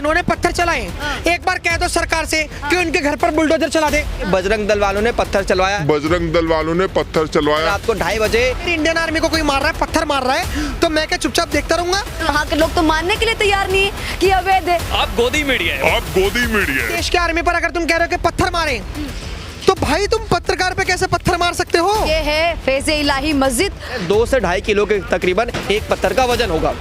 जिन्होंने पत्थर चलाए, एक बार कह दो सरकार से कि उनके घर पर बुलडोजर चला दे। बजरंग दल वालों ने पत्थर चलवाया, बजरंग दल वालों ने पत्थर चलवाया। रात को 2:30 बजे इंडियन आर्मी को कोई मार रहा है, पत्थर मार रहा है, तो मैं क्या चुपचाप देखता रहूंगा? वहाँ के लोग तो मानने के लिए तैयार नहीं है कि अवैध है। आप गोदी मीडिया है। आप गोदी मीडिया है। देश की आर्मी पर अगर तुम कह रहे हो कि पत्थर मारे, तो भाई तुम पत्रकार पे कैसे पत्थर मार सकते हो? ये है फैज़े इलाही मस्जिद। 2 से 2.5 किलो के तकरीबन एक पत्थर का वजन होगा।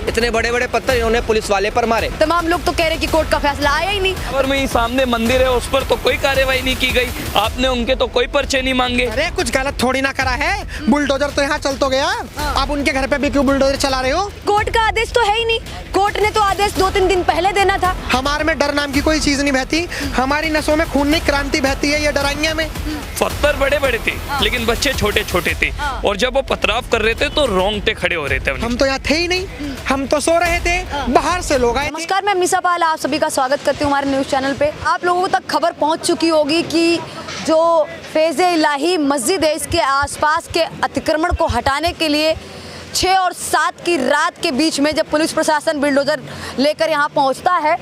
इतने बड़े बड़े पत्थर इन्होंने पुलिस वाले पर मारे। तमाम लोग तो कह रहे कि कोर्ट का फैसला आया ही नहीं। और वही सामने मंदिर है, उस पर तो कोई कार्रवाई नहीं की गई। आपने उनके तो कोई पर्चे नहीं मांगे। अरे कुछ गलत थोड़ी ना करा है, बुलडोजर तो यहाँ चल तो गया, अब उनके घर पे भी क्यों बुलडोजर चला रहे हो? कोर्ट का आदेश तो है ही नहीं। कोर्ट ने तो आदेश 2-3 दिन पहले देना था। हमारे में डर नाम की कोई चीज नहीं बहती, हमारी नसों में खून नहीं क्रांति बहती है, ये डराइया में। पत्थर बड़े बड़े थे लेकिन बच्चे छोटे छोटे थे, और जब वो पथराव कर रहे थे तो रोंगटे खड़े हो रहे थे। हम तो यहाँ थे ही नहीं, हम तो सो रहे थे, बाहर से लोग आए थे। नमस्कार, मैं मीसा पाल आप सभी का स्वागत करती हूँ हमारे न्यूज़ चैनल पे। आप लोगों तक खबर पहुँच चुकी होगी कि जो फैज़े इलाही मस्जिद है, इसके आसपास के अतिक्रमण को हटाने के लिए 6 और 7 की रात के बीच में जब पुलिस प्रशासन बुलडोजर लेकर यहाँ पहुँचता है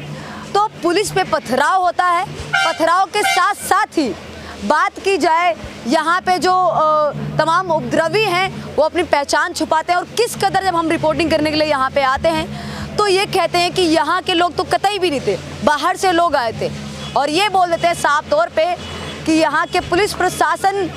तो पुलिस पे पथराव होता है। पथराव के साथ साथ ही बात की जाए, यहाँ पे जो तमाम उपद्रवी हैं वो अपनी पहचान छुपाते हैं, और किस कदर जब हम रिपोर्टिंग करने के लिए यहाँ पे आते हैं तो ये कहते हैं कि यहाँ के लोग तो कतई भी नहीं थे, बाहर से लोग आए थे, और ये बोल देते हैं साफ तौर पे कि यहाँ के पुलिस प्रशासन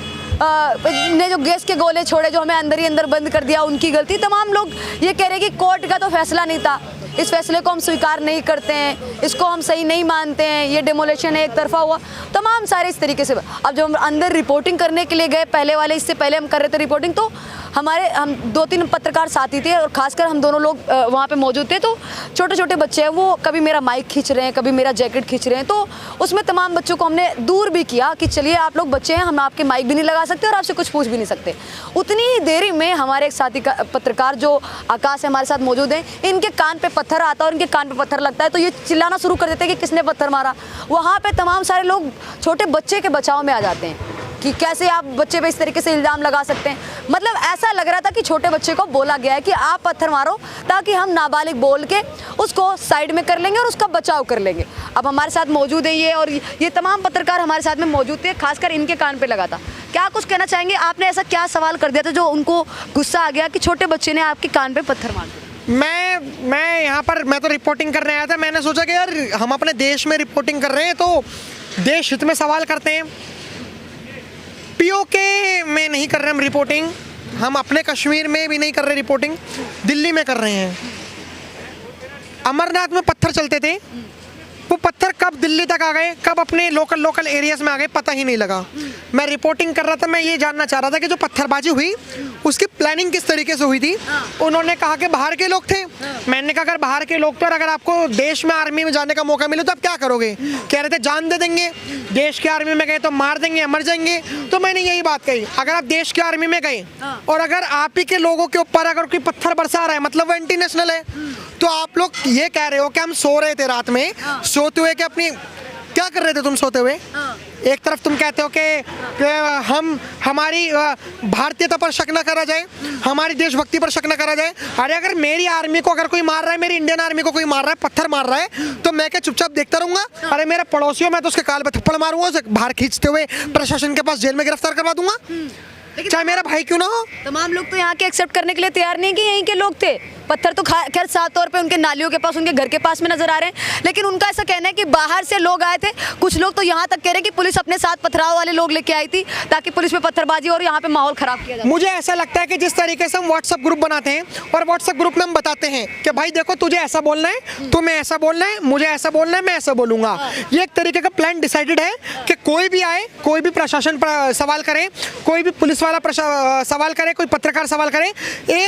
ने जो गैस के गोले छोड़े, जो हमें अंदर ही अंदर बंद कर दिया, उनकी गलती। तमाम लोग ये कह रहे हैं कि कोर्ट का तो फैसला नहीं था, इस फैसले को हम स्वीकार नहीं करते हैं, इसको हम सही नहीं मानते हैं, ये डेमोलेशन है, एक तरफा हुआ, तमाम सारे इस तरीके से। अब जब हम अंदर रिपोर्टिंग करने के लिए गए, पहले वाले इससे पहले हम कर रहे थे रिपोर्टिंग, तो हम 2-3 पत्रकार साथी थे, और खासकर हम दोनों लोग वहाँ पे मौजूद थे। तो छोटे छोटे बच्चे हैं, वो कभी मेरा माइक खींच रहे हैं, कभी मेरा जैकेट खींच रहे हैं, तो उसमें तमाम बच्चों को हमने दूर भी किया कि चलिए आप लोग बच्चे हैं, हम आपके माइक भी नहीं लगा सकते और आपसे कुछ पूछ भी नहीं सकते। उतनी ही देरी में हमारे एक साथी का पत्रकार जो आकाश है हमारे साथ मौजूद हैं, इनके कान पे पत्थर आता है और इनके कान पे पत्थर लगता है, तो ये चिल्लाना शुरू कर देते हैं कि किसने पत्थर मारा। वहाँ पे तमाम सारे लोग छोटे बच्चे के बचाव में आ जाते हैं कि कैसे आप बच्चे पे इस तरीके से इल्ज़ाम लगा सकते हैं। मतलब ऐसा लग रहा था कि छोटे बच्चे को बोला गया है कि आप पत्थर मारो ताकि हम नाबालिग बोल के उसको साइड में कर लेंगे और उसका बचाव कर लेंगे। अब हमारे साथ मौजूद है ये, और ये तमाम पत्रकार हमारे साथ में मौजूद थे, खासकर इनके कान पे लगा था। क्या कुछ कहना चाहेंगे? आपने ऐसा क्या सवाल कर दिया था जो उनको गुस्सा आ गया कि छोटे बच्चे ने आपके कान पे पत्थर मार दिया? मैं यहाँ पर, मैं तो रिपोर्टिंग करने आया था, मैंने सोचा कि यार हम अपने देश में रिपोर्टिंग कर रहे हैं तो देश हित में सवाल करते हैं। पीओके में नहीं कर रहे हम रिपोर्टिंग, हम अपने कश्मीर में भी नहीं कर रहे रिपोर्टिंग, दिल्ली में कर रहे हैं। अमरनाथ में पत्थर चलते थे, वो पत्थर कब दिल्ली तक आ गए, कब अपने लोकल एरियाज में आ गए, पता ही नहीं लगा। मैं रिपोर्टिंग कर रहा था, मैं ये जानना चाह रहा था कि जो पत्थरबाजी हुई उसकी प्लानिंग किस तरीके से हुई थी। उन्होंने कहा कि बाहर के लोग थे, मैंने कहा अगर बाहर के लोग तो, और अगर आपको देश में आर्मी में जाने का मौका मिले तो आप क्या करोगे? कह रहे थे जान दे देंगे, देश की आर्मी में गए तो मार देंगे, मर जाएंगे। तो मैंने यही बात कही, अगर आप देश की आर्मी में गए और अगर आप ही के लोगों के ऊपर अगर कोई पत्थर बरसा रहा है, मतलब वो एंटी नेशनल है, तो आप लोग ये कह रहे हो कि हम सो रहे थे रात में, सोते हुए कि अपनी क्या कर रहे थे तुम सोते हुए? एक तरफ तुम कहते हो कि हम हमारी भारतीयता पर शक न करा जाए, हमारी देशभक्ति पर शक न करा जाए। अरे अगर मेरी आर्मी को अगर कोई मार रहा है, मेरी इंडियन आर्मी को कोई मार रहा है, पत्थर मार रहा है, तो मैं क्या चुपचाप देखता रहूंगा? अरे मेरा पड़ोसी हो, मैं तो उसके काल पे थप्पड़ मारूंगा, उसे बाहर खींचते हुए प्रशासन के पास जेल में गिरफ्तार करवा दूंगा, चाहे मेरा भाई क्यों ना हो। तमाम लोग तो यहाँ के एक्सेप्ट करने के लिए तैयार नहीं कि यहीं के लोग थे। पत्थर तो खैर साफ तौर पे उनके नालियों के पास, उनके घर के पास में नजर आ रहे हैं, लेकिन उनका ऐसा कहना है कि बाहर से लोग आए थे। कुछ लोग तो यहाँ तक कह रहे हैं कि पुलिस अपने साथ पथराव वाले लोग लेके आई थी ताकि पुलिस पे पत्थरबाजी और यहाँ पे माहौल खराब किया जाए। मुझे ऐसा लगता है कि जिस तरीके से हम व्हाट्सएप ग्रुप बनाते हैं और व्हाट्सएप ग्रुप में हम बताते हैं कि भाई देखो तुझे ऐसा बोलना है, तुम्हें ऐसा बोलना है, मुझे ऐसा बोलना है, मैं ऐसा बोलूंगा, ये एक तरीके का प्लान डिसाइडेड है कि कोई भी आए, कोई भी प्रशासन पर सवाल करे, कोई भी पुलिस वाला सवाल करे, कोई पत्रकार सवाल करे,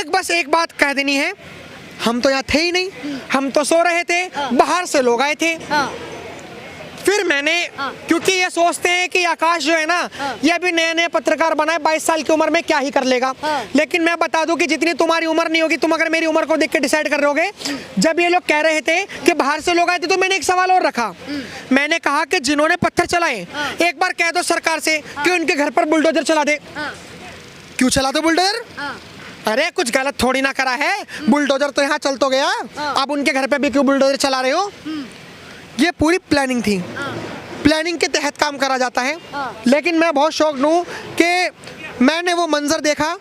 बस एक बात कह देनी है, हम तो यहाँ थे ही नहीं, हम तो सो रहे थे, बाहर से लोग आए थे। फिर मैंने, क्योंकि ये सोचते हैं कि आकाश जो है ना, ये अभी नए नए पत्रकार बना है, 22 साल की उम्र में क्या ही कर लेगा। लेकिन मैं बता दूं कि जितनी तुम्हारी उम्र नहीं होगी, तुम अगर मेरी उम्र को देख के डिसाइड कर रहे होगे। जब ये लोग कह रहे थे कि बाहर से लोग आए थे, तो मैंने एक सवाल और रखा, मैंने कहा कि जिन्होंने पत्थर चलाए, एक बार कह दो सरकार से कि उनके घर पर बुलडोजर चला दे। क्यों चला दो बुलडोजर? अरे कुछ गलत थोड़ी ना करा है, बुलडोजर तो यहाँ चल तो गया, अब उनके घर पे भी क्यों बुलडोजर चला रहे हो? ये पूरी प्लानिंग थी, प्लानिंग के तहत काम करा जाता है। लेकिन मैं बहुत शौक हूँ कि मैंने वो मंजर देखा,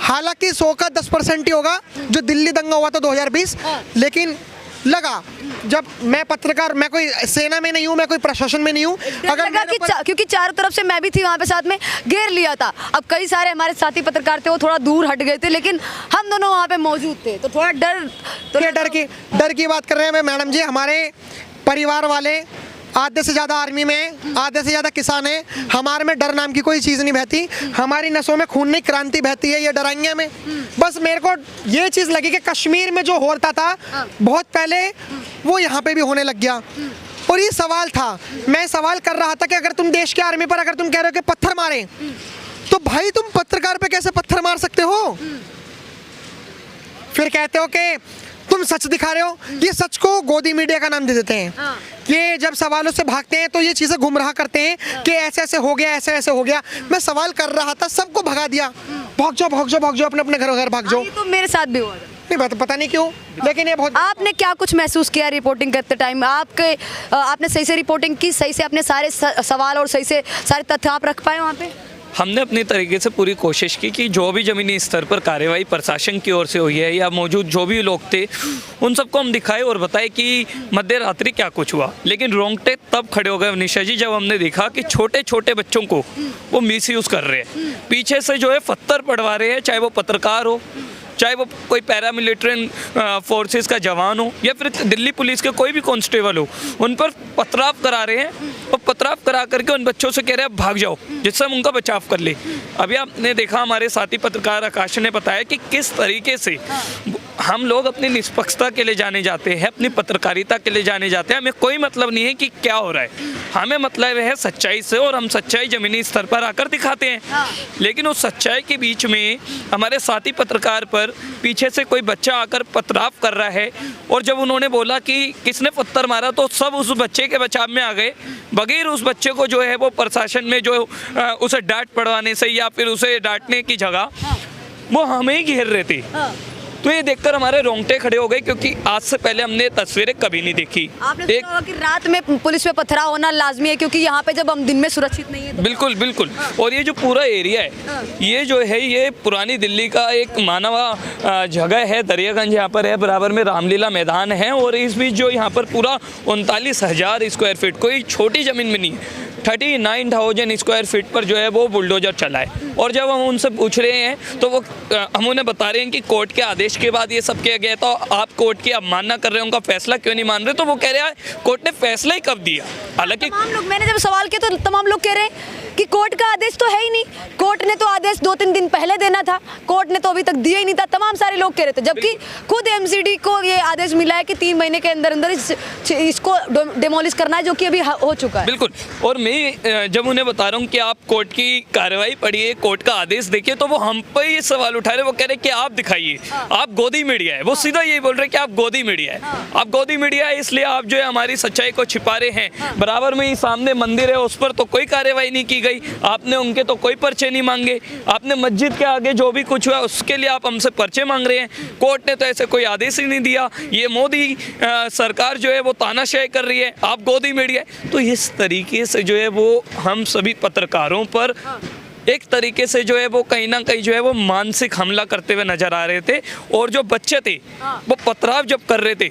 हालांकि 100 का 10% ही होगा जो दिल्ली दंगा हुआ था 2020, लेकिन लगा जब मैं पत्रकार, मैं कोई सेना में नहीं हूँ, मैं कोई प्रशासन में नहीं हूँ, अगर लगा कि क्योंकि चारों तरफ से मैं भी थी वहाँ पे, साथ में घेर लिया था। अब कई सारे हमारे साथी पत्रकार थे, वो थोड़ा दूर हट गए थे, लेकिन हम दोनों वहाँ पे मौजूद थे, तो थोड़ा डर की बात कर रहे हैं मैडम जी। हमारे परिवार वाले आधे से ज़्यादा आर्मी में, आधे से ज़्यादा किसान हैं, हमारे में डर नाम की कोई चीज़ नहीं बहती, हमारी नसों में खून नहीं क्रांति बहती है, ये डराएंगे हमें। बस मेरे को ये चीज़ लगी कि कश्मीर में जो होता था बहुत पहले, वो यहाँ पे भी होने लग गया। और ये सवाल था, मैं सवाल कर रहा था कि अगर तुम देश के आर्मी पर अगर तुम कह रहे हो कि पत्थर मारें, तो भाई तुम पत्रकार पे कैसे पत्थर मार सकते हो? फिर कहते हो कि तुम सच दिखा रहे हो। ये सच को गोदी मीडिया का नाम दे देते हैं। ये जब सवालों से भागते हैं तो ये चीज़ें गुमराह करते हैं कि ऐसे ऐसे हो गया, ऐसे ऐसे हो गया। मैं सवाल कर रहा था, सबको भगा दिया, भाग जाओ भाग जाओ भाग जाओ, अपने अपने घर भाग जाओ। तो मेरे साथ भी हुआ नहीं, पता नहीं क्यों, लेकिन ये बहुत। आपने क्या कुछ महसूस किया रिपोर्टिंग करते टाइम? आपने सही से रिपोर्टिंग की, सही से अपने सारे सवाल और सही से सारे तथ्य आप रख पाए वहाँ पे? हमने अपनी तरीके से पूरी कोशिश की कि जो भी ज़मीनी स्तर पर कार्रवाई प्रशासन की ओर से हुई है या मौजूद जो भी लोग थे, उन सबको हम दिखाए और बताए कि मध्य रात्रि क्या कुछ हुआ। लेकिन रोंगटे तब खड़े हो गए अवनीशा जी, जब हमने देखा कि छोटे छोटे बच्चों को वो मिसयूज़ कर रहे हैं, पीछे से जो है पत्थर पड़वा रहे हैं, चाहे वो पत्रकार हो, चाहे वो कोई पैरामिलिट्री फोर्सेस का जवान हो, या फिर दिल्ली पुलिस के कोई भी कांस्टेबल हो, उन पर पथराव करा रहे हैं और पथराव करा करके उन बच्चों से कह रहे हैं भाग जाओ, जिससे हम उनका बचाव कर ले। अभी आपने देखा, हमारे साथी पत्रकार आकाश ने बताया कि किस तरीके से हम लोग अपनी निष्पक्षता के लिए जाने जाते हैं, अपनी पत्रकारिता के लिए जाने जाते हैं। हमें कोई मतलब नहीं है कि क्या हो रहा है, हमें मतलब है सच्चाई से, और हम सच्चाई ज़मीनी स्तर पर आकर दिखाते हैं। लेकिन उस सच्चाई के बीच में हमारे साथी पत्रकार पर पीछे से कोई बच्चा आकर पथराव कर रहा है, और जब उन्होंने बोला कि किसने पत्थर मारा, तो सब उस बच्चे के बचाव में आ गए, बगैर उस बच्चे को जो है वो प्रशासन में जो उसे डांट पड़वाने से या फिर उसे डांटने की जगह वो हमें ही घेर रहे थे। तो ये देखकर हमारे रोंगटे खड़े हो गए, क्योंकि आज से पहले हमने तस्वीरें कभी नहीं देखी। आपने एक कि रात में पुलिस पे पथराव होना लाजमी है, क्योंकि यहाँ पे जब हम दिन में सुरक्षित नहीं है तो। बिल्कुल बिल्कुल। और ये जो पूरा एरिया है, ये जो है ये पुरानी दिल्ली का एक मानवा जगह है, दरियागंज यहाँ पर है, बराबर में रामलीला मैदान है, और इस बीच जो यहाँ पर पूरा 39,000 स्क्वायर फीट, कोई छोटी ज़मीन में नहीं है, 39,000 स्क्वायर फीट पर जो है वो बुलडोजर चला है। और जब हम उनसे पूछ रहे हैं तो वो हम उन्हें बता रहे हैं कि कोर्ट के आदेश के बाद ये सब किया गया, तो आप कोर्ट की अवमानना कर रहे हो, उनका फैसला क्यों नहीं मान रहे? तो वो कह रहे हैं कोर्ट ने फैसला ही कब दिया। हालांकि तमाम लोग, मैंने जब सवाल किया तो तमाम लोग कह रहे हैं कि कोर्ट का आदेश तो है ही नहीं, कोर्ट ने तो आदेश 2-3 दिन पहले देना था, कोर्ट ने तो अभी तक दिया ही नहीं था। तमाम सारे लोग कह रहे थे, जबकि खुद एमसीडी को ये आदेश मिला है कि 3 महीने के अंदर अंदर इसको डिमोलिश करना है, जो कि अभी हो चुका है। बिल्कुल। और मैं जब उन्हें बता रहा हूँ कि आप कोर्ट की कार्रवाई पढ़िए, कोर्ट का आदेश देखिए, तो वो हम पर ये सवाल उठा रहे, वो कह रहे कि आप दिखाइए, आप गोदी मीडिया है। वो सीधा यही बोल रहे कि आप गोदी मीडिया है, आप गोदी मीडिया है, इसलिए आप जो है हमारी सच्चाई को छिपा रहे हैं। बराबर में ही सामने मंदिर है, उस पर तो कोई कार्रवाई नहीं की गई, आपने उनके तो कोई पर्चे नहीं मांगे, आपने मस्जिद के आगे जो भी कुछ हुआ उसके लिए आप हमसे पर्चे मांग रहे हैं। कोर्ट ने तो ऐसे कोई आदेश ही नहीं दिया, ये मोदी सरकार जो है वो तानाशाही कर रही है, आप गोदी मीडिया है। तो इस तरीके से जो है वो हम सभी पत्रकारों पर एक तरीके से जो है वो कहीं ना कहीं जो है वो मानसिक हमला करते हुए नजर आ रहे थे। और जो बच्चे थे वो पथराव जब कर रहे थे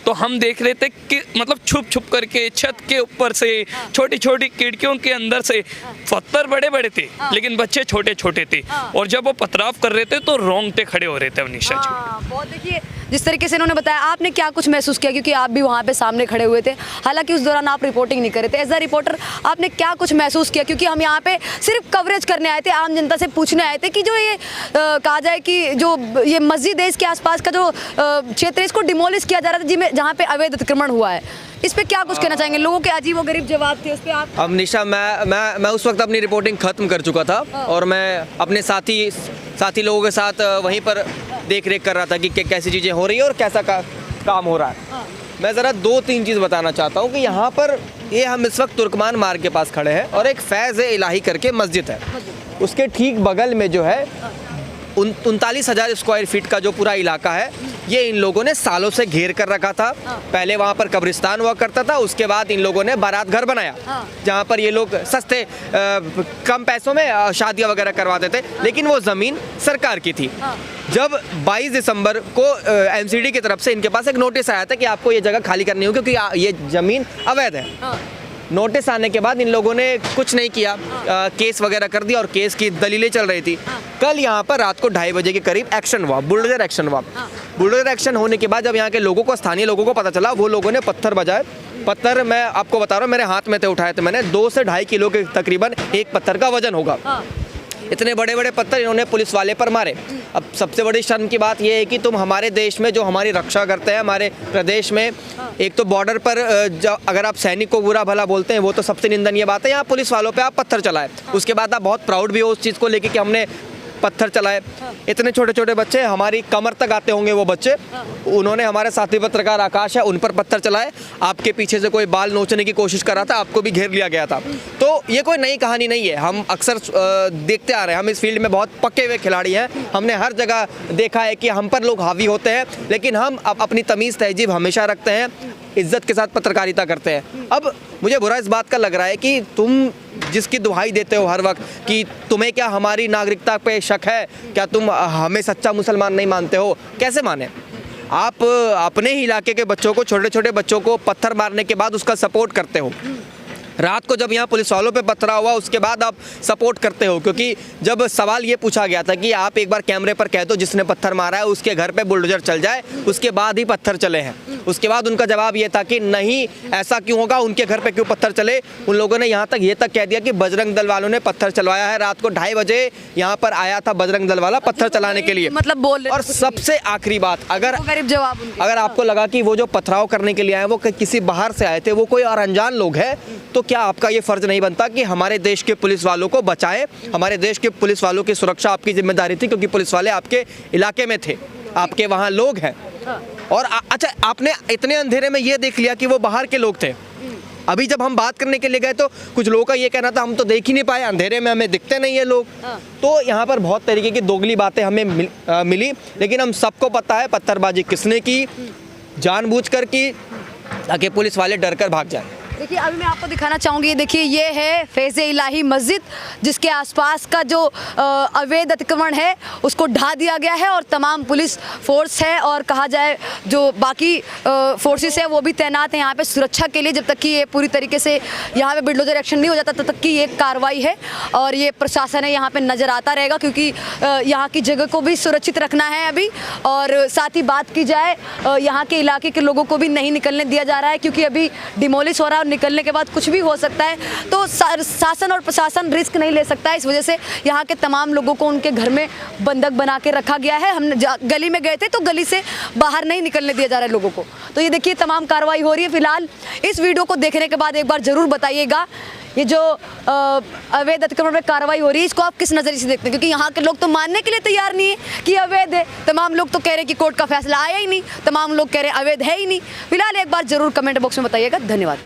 तो हम देख रहे थे कि मतलब छुप छुप करके छत के ऊपर से, छोटी छोटी खिड़कियों के अंदर से, पत्थर बड़े बड़े थे लेकिन बच्चे छोटे छोटे थे, और जब वो पथराव कर रहे थे तो रोंगटे खड़े हो रहे थे अवनीशा जी। बहुत देखिए जिस तरीके से इन्होंने बताया, आपने क्या कुछ महसूस किया, क्योंकि आप भी वहाँ पे सामने खड़े हुए थे, हालांकि उस दौरान आप रिपोर्टिंग नहीं कर रहे थे। एज अ रिपोर्टर आपने क्या कुछ महसूस किया, क्योंकि हम यहाँ पे सिर्फ कवरेज करने आए थे, आम जनता से पूछने आए थे कि जो ये कहा जाए कि जो ये मस्जिद है, इसके आसपास का जो क्षेत्र है, इसको डिमोलिश किया जा रहा था, जहाँ पे अवैध अतिक्रमण हुआ है, इस पे क्या कुछ कहना चाहेंगे? लोगों के अजीब व गरीब जवाब थे उस पे आप। अब निशा, मैं उस वक्त अपनी रिपोर्टिंग ख़त्म कर चुका था और मैं अपने साथी लोगों के साथ वहीं पर देख रेख कर रहा था कि कैसी चीज़ें हो रही है और कैसा काम हो रहा है। मैं ज़रा 2-3 चीज़ बताना चाहता हूँ कि यहाँ पर ये हम इस वक्त तुर्कमान मार्ग के पास खड़े हैं और एक फैज़ इलाही करके मस्जिद है, उसके ठीक बगल में जो है 39,000 स्क्वायर फीट का जो पूरा इलाका है, ये इन लोगों ने सालों से घेर कर रखा था। पहले वहाँ पर कब्रिस्तान हुआ करता था, उसके बाद इन लोगों ने बारात घर बनाया, जहाँ पर ये लोग सस्ते कम पैसों में शादियाँ वगैरह करवाते थे, लेकिन वो ज़मीन सरकार की थी। जब 22 दिसंबर को एमसीडी की तरफ से इनके पास एक नोटिस आया था कि आपको ये जगह खाली करनी होगी क्योंकि ये ज़मीन अवैध है। नोटिस आने के बाद इन लोगों ने कुछ नहीं किया, केस वगैरह कर दिया और केस की दलीलें चल रही थी। कल यहाँ पर रात को 2:30 बजे के करीब एक्शन हुआ, बुलडोजर एक्शन हुआ। बुलडोजर एक्शन होने के बाद जब यहाँ के लोगों को, स्थानीय लोगों को पता चला, वो लोगों ने पत्थर बजाए। पत्थर मैं आपको बता रहा हूँ, मेरे हाथ में थे, उठाए थे मैंने, 2 से 2.5 किलो के तकरीबन एक पत्थर का वजन होगा। इतने बड़े बड़े पत्थर इन्होंने पुलिस वाले पर मारे। अब सबसे बड़ी शर्म की बात यह है कि तुम हमारे देश में जो हमारी रक्षा करते हैं, हमारे प्रदेश में एक तो बॉर्डर पर अगर आप सैनिक को बुरा भला बोलते हैं वो तो सबसे निंदनीय बात है, यहाँ पुलिस वालों पे आप पत्थर चलाए। उसके बाद आप बहुत प्राउड भी हो उस चीज़ को लेके कि हमने पत्थर चलाए। इतने छोटे छोटे बच्चे, हमारी कमर तक आते होंगे वो बच्चे, उन्होंने हमारे साथी पत्रकार आकाश है उन पर पत्थर चलाए। आपके पीछे से कोई बाल नोचने की कोशिश कर रहा था, आपको भी घेर लिया गया था। तो ये कोई नई कहानी नहीं है, हम अक्सर देखते आ रहे हैं। हम इस फील्ड में बहुत पक्के हुए खिलाड़ी हैं, हमने हर जगह देखा है कि हम पर लोग हावी होते हैं, लेकिन हम अपनी तमीज़ तहजीब हमेशा रखते हैं, इज्जत के साथ पत्रकारिता करते हैं। अब मुझे बुरा इस बात का लग रहा है कि तुम जिसकी दुहाई देते हो हर वक्त कि तुम्हें क्या हमारी नागरिकता पे शक है, क्या तुम हमें सच्चा मुसलमान नहीं मानते हो, कैसे माने? आप अपने ही इलाके के बच्चों को, छोटे छोटे बच्चों को पत्थर मारने के बाद उसका सपोर्ट करते हो। रात को जब यहाँ पुलिस वालों पे पथराव हुआ उसके बाद आप सपोर्ट करते हो, क्योंकि जब सवाल ये पूछा गया था कि आप एक बार कैमरे पर कह दो जिसने पत्थर मारा है उसके घर पे बुलडोजर चल जाए, उसके बाद ही पत्थर चले हैं। उसके बाद उनका जवाब ये था कि नहीं, ऐसा क्यों होगा, उनके घर पे क्यों पत्थर चले। उन लोगों ने यहाँ तक ये तक कह दिया कि बजरंग दल वालों ने पत्थर चलवाया है। रात को 2:30 बजे यहाँ पर आया था बजरंग दल वाला पत्थर चलाने के लिए, मतलब बोल रहे। और सबसे आखिरी बात, अगर गरीब जवाब उनके। अगर आपको लगा कि वो जो पथराव करने के लिए आए वो किसी बाहर से आए थे, वो कोई और अनजान लोग हैं, तो क्या आपका ये फर्ज नहीं बनता कि हमारे देश के पुलिस वालों को बचाएं? हमारे देश के पुलिस वालों की सुरक्षा आपकी जिम्मेदारी थी, क्योंकि पुलिस वाले आपके इलाके में थे, आपके वहाँ लोग हैं। और अच्छा, आपने इतने अंधेरे में ये देख लिया कि वो बाहर के लोग थे। अभी जब हम बात करने के लिए गए तो कुछ लोगों का ये कहना था हम तो देख ही नहीं पाए, अंधेरे में हमें दिखते नहीं है लोग। तो यहाँ पर बहुत तरीके की दोगली बातें हमें मिली, लेकिन हम सबको पता है पत्थरबाजी किसने की, जानबूझकर की, ताकि पुलिस वाले डर कर भाग जाए। देखिए अभी मैं आपको दिखाना चाहूँगी, देखिए ये है फैज़े इलाही मस्जिद, जिसके आसपास का जो अवैध अतिक्रमण है उसको ढा दिया गया है और तमाम पुलिस फोर्स है और कहा जाए जो बाकी फोर्सेस है वो भी तैनात हैं यहाँ पे सुरक्षा के लिए। जब तक कि ये पूरी तरीके से यहाँ पे बुलडोजर एक्शन नहीं हो जाता तब तक की ये कार्रवाई है और ये प्रशासन है यहाँ पे नज़र आता रहेगा, क्योंकि यहाँ की जगह को भी सुरक्षित रखना है अभी। और साथ ही बात की जाए यहाँ के इलाके के लोगों को भी नहीं निकलने दिया जा रहा है, क्योंकि अभी डिमोलिश हो रहा है, निकलने के बाद कुछ भी हो सकता है। तो शासन और प्रशासन रिस्क नहीं ले सकता है, इस वजह से यहाँ के तमाम लोगों को उनके घर में बंधक बना के रखा गया है। हम गली में गए थे तो गली से बाहर नहीं निकलने दिया जा रहा है लोगों को। तो ये देखिए तमाम कार्रवाई हो रही है। फिलहाल इस वीडियो को देखने के बाद एक बार जरूर बताइएगा ये जो अवैध अतिक्रमण में कार्रवाई हो रही है इसको आप किस नज़रिए से देखते हैं, क्योंकि यहाँ के लोग तो मानने के लिए तैयार नहीं है कि अवैध है। तमाम लोग तो कह रहे हैं कि कोर्ट का फैसला आया ही नहीं, तमाम लोग कह रहे हैं अवैध है ही नहीं। फिलहाल एक बार जरूर कमेंट बॉक्स में बताइएगा। धन्यवाद।